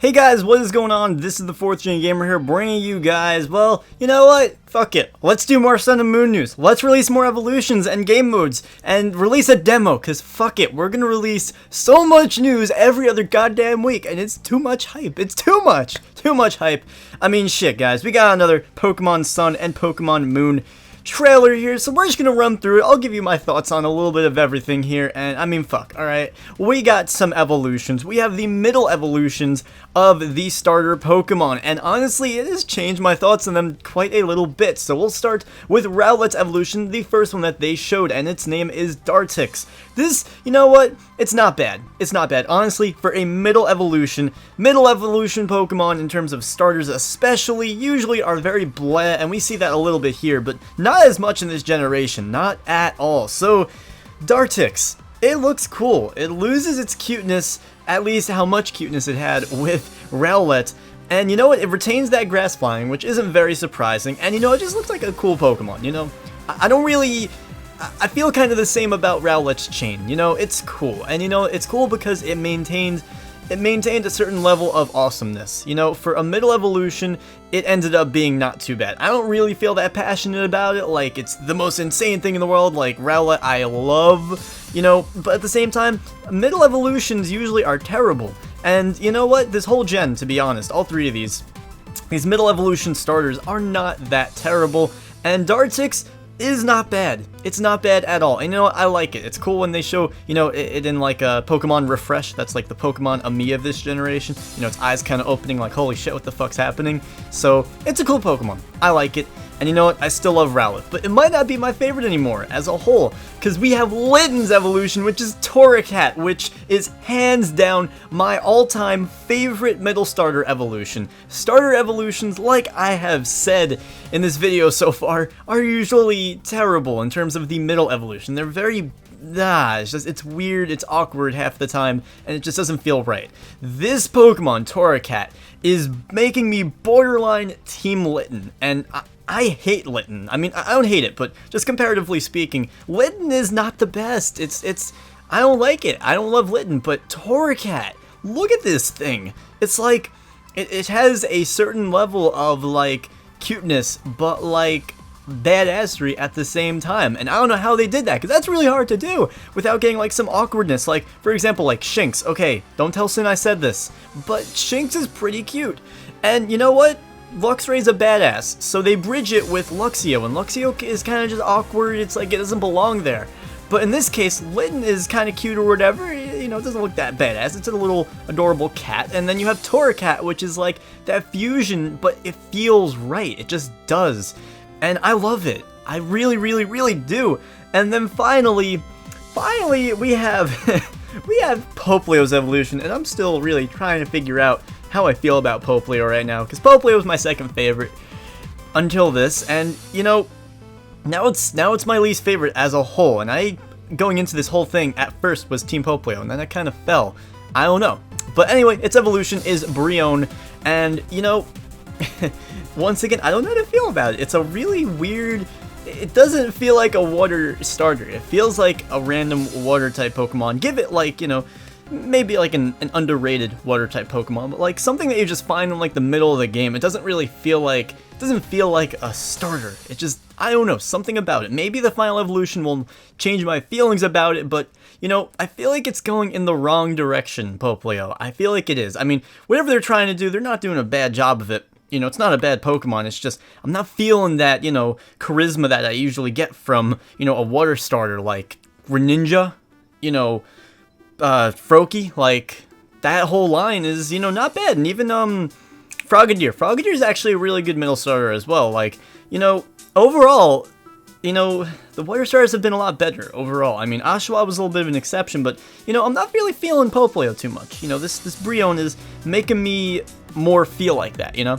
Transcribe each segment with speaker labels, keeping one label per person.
Speaker 1: Hey guys, what is going on? This is the 4th Gen Gamer here, bringing you guys, well, you know what? Fuck it. Let's do more Sun and Moon news. Let's release more evolutions and game modes, and release a demo, cause fuck it. We're gonna release so much news every other goddamn week, and it's too much hype. It's too much hype. I mean, shit, guys. We got another Pokemon Sun and Pokemon Moon trailer here, so we're just gonna run through it. I'll give you my thoughts on a little bit of everything here, and I mean, fuck, alright? We got some evolutions. We have the middle evolutions of the starter Pokemon, and honestly, it has changed my thoughts on them quite a little bit. So we'll start with Rowlet's evolution, the first one that they showed, and its name is Dartrix. This, you know what? It's not bad. It's not bad. Honestly, for a middle evolution Pokemon in terms of starters especially, usually are very bleh, and we see that a little bit here, but not as much in this generation. Not at all. So, Dartrix, it looks cool. It loses its cuteness, at least how much cuteness it had with Rowlet. And you know what? It retains that grass flying, which isn't very surprising. And you know, it just looks like a cool Pokemon, you know? I feel kind of the same about Rowlet's chain. You know, it's cool. And you know, it's cool because it maintained a certain level of awesomeness. You know, for a middle evolution, it ended up being not too bad. I don't really feel that passionate about it, like it's the most insane thing in the world, like Rowlet I love, you know, but at the same time, middle evolutions usually are terrible. And you know what, this whole gen, to be honest, all three of these middle evolution starters are not that terrible, and Dartrix is not bad. It's not bad at all. And you know what? I like it. It's cool when they show, you know, it in like a Pokemon Refresh. That's like the Pokemon Ami of this generation. You know, its eyes kind of opening like, holy shit, what the fuck's happening? So, it's a cool Pokemon. I like it. And you know what? I still love Rowlet. But it might not be my favorite anymore as a whole. Because we have Litten's evolution, which is Torracat, which is hands down my all-time favorite middle starter evolution. Starter evolutions, like I have said in this video so far, are usually terrible in terms of the middle evolution. They're very... it's weird, it's awkward half the time, and it just doesn't feel right. This Pokemon, Torracat, is making me borderline Team Litten, and I hate Litten. I mean, I don't hate it, but just comparatively speaking, Litten is not the best. I don't like it. I don't love Litten, but Torracat, look at this thing. It's like, it has a certain level of, like, cuteness, but, like, badassery at the same time, and I don't know how they did that, because that's really hard to do without getting like some awkwardness. Like, for example, like Shinx. Okay, don't tell Sin I said this, but Shinx is pretty cute, and you know what? Luxray's a badass, so they bridge it with Luxio, and Luxio is kind of just awkward. It's like it doesn't belong there. But in this case, Litten is kind of cute or whatever, you know, it doesn't look that badass. It's a little adorable cat. And then you have Torracat, which is like that fusion, but it feels right. It just does. And I love it. I really, really, really do. And then finally, we have Popplio's evolution, and I'm still really trying to figure out how I feel about Popplio right now, because Popplio was my second favorite until this, and you know, now it's my least favorite as a whole. And I, going into this whole thing, at first was Team Popplio, and then I kind of fell. I don't know. But anyway, its evolution is Brionne, and you know, once again, I don't know how to feel about it. It's a really weird... It doesn't feel like a water starter. It feels like a random water type Pokemon. Give it like, you know, maybe like an underrated water type Pokemon, but like something that you just find in like the middle of the game. It doesn't really feel like... It doesn't feel like a starter. It just... I don't know, something about it. Maybe the final evolution will change my feelings about it, but, you know, I feel like it's going in the wrong direction, Popplio. I feel like it is. I mean, whatever they're trying to do, they're not doing a bad job of it. You know, it's not a bad Pokemon, it's just, I'm not feeling that, you know, charisma that I usually get from, you know, a water starter like Greninja, you know, Froakie, like, that whole line is, you know, not bad. And even, Frogadier. Frogadier is actually a really good middle starter as well. Like, you know, overall, you know, the water starters have been a lot better overall. I mean, Oshawott was a little bit of an exception, but, you know, I'm not really feeling Popplio too much. You know, this Brionne is making me more feel like that, you know?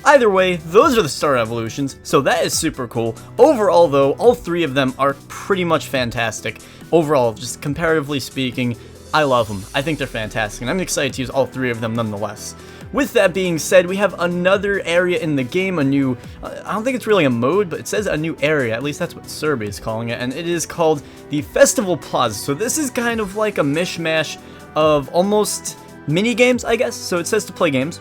Speaker 1: Either way, those are the starter evolutions, so that is super cool. Overall, though, all three of them are pretty much fantastic. Overall, just comparatively speaking, I love them. I think they're fantastic, and I'm excited to use all three of them nonetheless. With that being said, we have another area in the game, a new, I don't think it's really a mode, but it says a new area, at least that's what Survey is calling it, and it is called the Festival Plaza. So this is kind of like a mishmash of almost mini games, I guess. So it says to play games,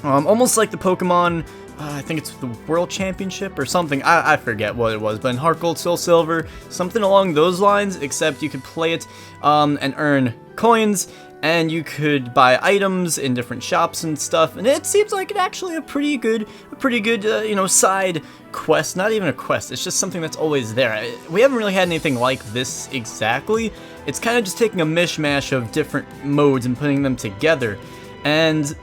Speaker 1: almost like the Pokemon. I think it's the World Championship or something. I forget what it was, but in Heart Gold, Soul Silver, something along those lines. Except you could play it and earn coins, and you could buy items in different shops and stuff. And it seems like it actually a pretty good, side quest. Not even a quest. It's just something that's always there. We haven't really had anything like this exactly. It's kind of just taking a mishmash of different modes and putting them together, and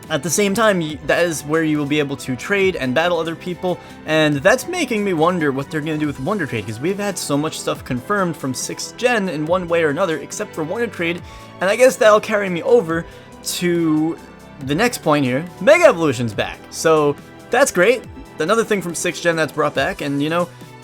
Speaker 1: at the same time, that is where you will be able to trade and battle other people, and that's making me wonder what they're going to do with Wonder Trade, because we've had so much stuff confirmed from 6th Gen in one way or another, except for Wonder Trade, and I guess that'll carry me over to the next point here. Mega Evolution's back, so that's great. Another thing from 6th Gen that's brought back, and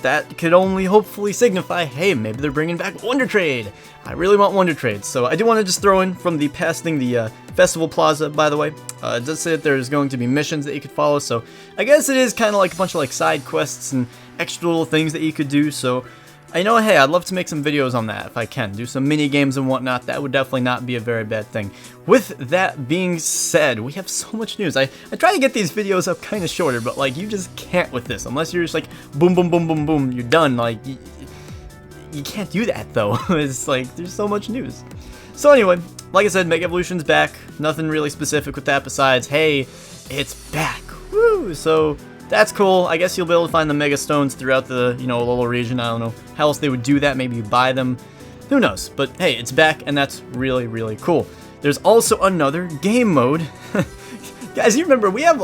Speaker 1: that could only hopefully signify, hey, maybe they're bringing back Wonder Trade. I really want Wonder Trade, so I do want to just throw in from the past thing, the Festival Plaza, by the way. It does say that there's going to be missions that you could follow, so I guess it is kind of like a bunch of like side quests and extra little things that you could do, so hey, I'd love to make some videos on that if I can. Do some mini games and whatnot. That would definitely not be a very bad thing. With that being said, we have so much news. I try to get these videos up kind of shorter, but like you just can't with this. Unless you're just like boom, boom, boom, boom, boom, you're done. Like you can't do that though. It's like there's so much news. So anyway, like I said, Mega Evolution's back. Nothing really specific with that besides, hey, it's back. Woo! So that's cool. I guess you'll be able to find the Mega Stones throughout the, little region. I don't know how else they would do that. Maybe you buy them. Who knows? But hey, it's back, and that's really, really cool. There's also another game mode. Guys, you remember we have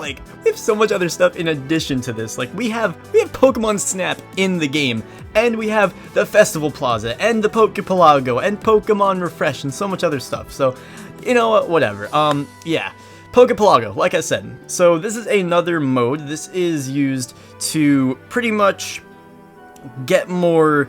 Speaker 1: so much other stuff in addition to this. Like we have Pokemon Snap in the game, and we have the Festival Plaza, and the Pokepelago, and Pokemon Refresh, and so much other stuff. So, you know what? Whatever. Yeah. Pokepelago, like I said. So this is another mode. This is used to pretty much get more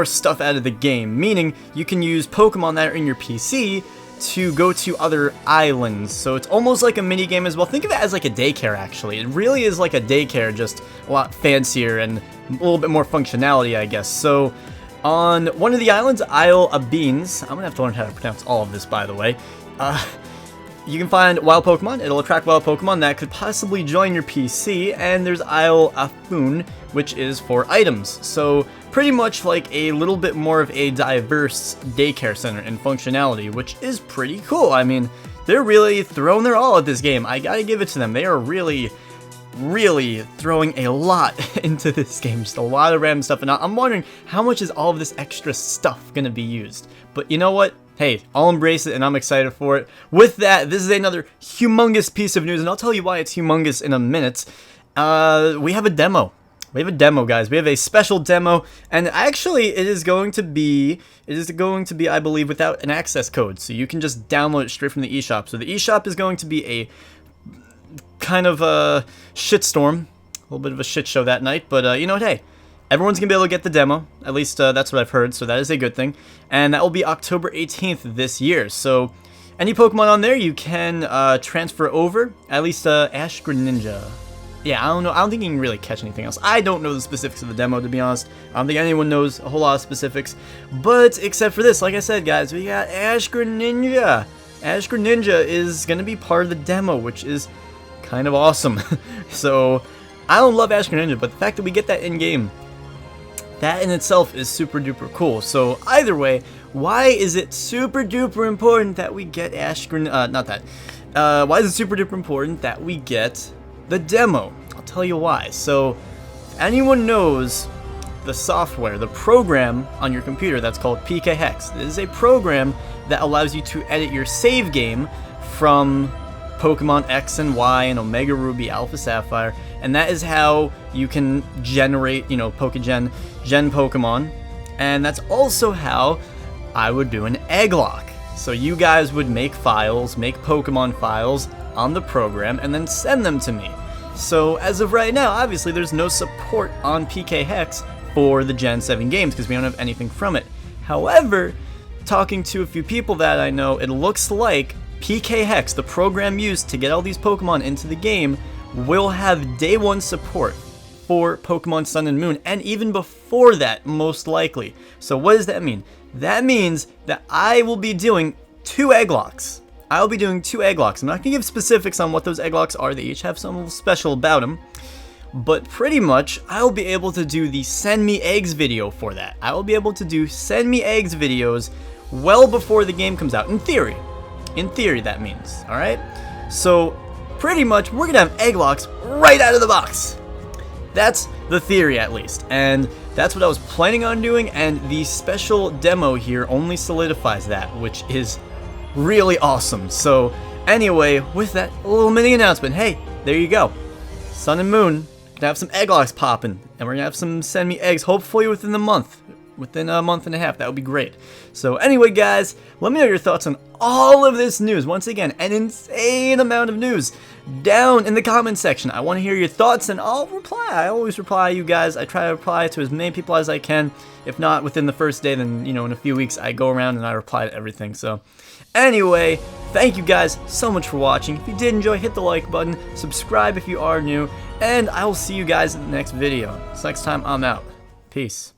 Speaker 1: stuff out of the game, meaning you can use Pokemon that are in your PC to go to other islands. So it's almost like a mini game as well. Think of it as like a daycare, actually. It really is like a daycare, just a lot fancier and a little bit more functionality, I guess. So on one of the islands, Isle of Beans, I'm gonna have to learn how to pronounce all of this, by the way. You can find wild Pokemon. It'll attract wild Pokemon that could possibly join your PC, and there's Isle Afun, which is for items. So pretty much like a little bit more of a diverse daycare center in functionality, which is pretty cool. I mean, they're really throwing their all at this game. I gotta give it to them. They are really throwing a lot into this game, just a lot of random stuff, and I'm wondering how much is all of this extra stuff gonna be used. But you know what? Hey, I'll embrace it, and I'm excited for it. With that, this is another humongous piece of news, and I'll tell you why it's humongous in a minute. We have a demo. We have a demo, guys. We have a special demo, and actually, it is going to be, I believe, without an access code, so you can just download it straight from the eShop. So the eShop is going to be a kind of a shitstorm, a little bit of a shit show that night, but you know what? Hey. Everyone's going to be able to get the demo, at least that's what I've heard, so that is a good thing. And that will be October 18th this year, so any Pokemon on there you can transfer over, at least Ash Greninja. Yeah, I don't know, I don't think you can really catch anything else. I don't know the specifics of the demo, to be honest. I don't think anyone knows a whole lot of specifics. But except for this, like I said, guys, we got Ash Greninja. Ash Greninja is going to be part of the demo, which is kind of awesome. So, I don't love Ash Greninja, but the fact that we get that in-game, that in itself is super duper cool. So either way, why is it super duper important that we get Ash Greninja? Why is it super duper important that we get the demo? I'll tell you why. So if anyone knows the software, the program on your computer that's called PKHex. This is a program that allows you to edit your save game from Pokemon X and Y and Omega Ruby, Alpha Sapphire, and that is how you can generate, Pokégen, Gen Pokemon, and that's also how I would do an egg lock. So you guys would make files, make Pokemon files on the program, and then send them to me. So as of right now, obviously there's no support on PKHex for the Gen 7 games because we don't have anything from it. However, talking to a few people that I know, it looks like PKHex, the program used to get all these Pokemon into the game, will have day one support for Pokemon Sun and Moon, and even before that, most likely. So what does that mean? That means that I will be doing 2 egg locks I'll be doing 2 egg locks. I'm not going to give specifics on what those egg locks are. They each have something special about them. But pretty much, I'll be able to do the Send Me Eggs video for that. I will be able to do Send Me Eggs videos well before the game comes out, in theory. In theory, that means, alright? So, pretty much, we're going to have egg locks right out of the box. That's the theory, at least. And that's what I was planning on doing, and the special demo here only solidifies that, which is really awesome. So, anyway, with that little mini announcement, hey, there you go. Sun and Moon. Gonna have some egg locks popping, and we're gonna have some Send Me Eggs hopefully within the month. Within a month and a half, that would be great. So anyway, guys, let me know your thoughts on all of this news. Once again, an insane amount of news down in the comment section. I want to hear your thoughts, and I'll reply. I always reply to you guys. I try to reply to as many people as I can. If not within the first day, then, you know, in a few weeks, I go around and I reply to everything. So anyway, thank you guys so much for watching. If you did enjoy, hit the like button, subscribe if you are new, and I will see you guys in the next video. So next time, I'm out. Peace.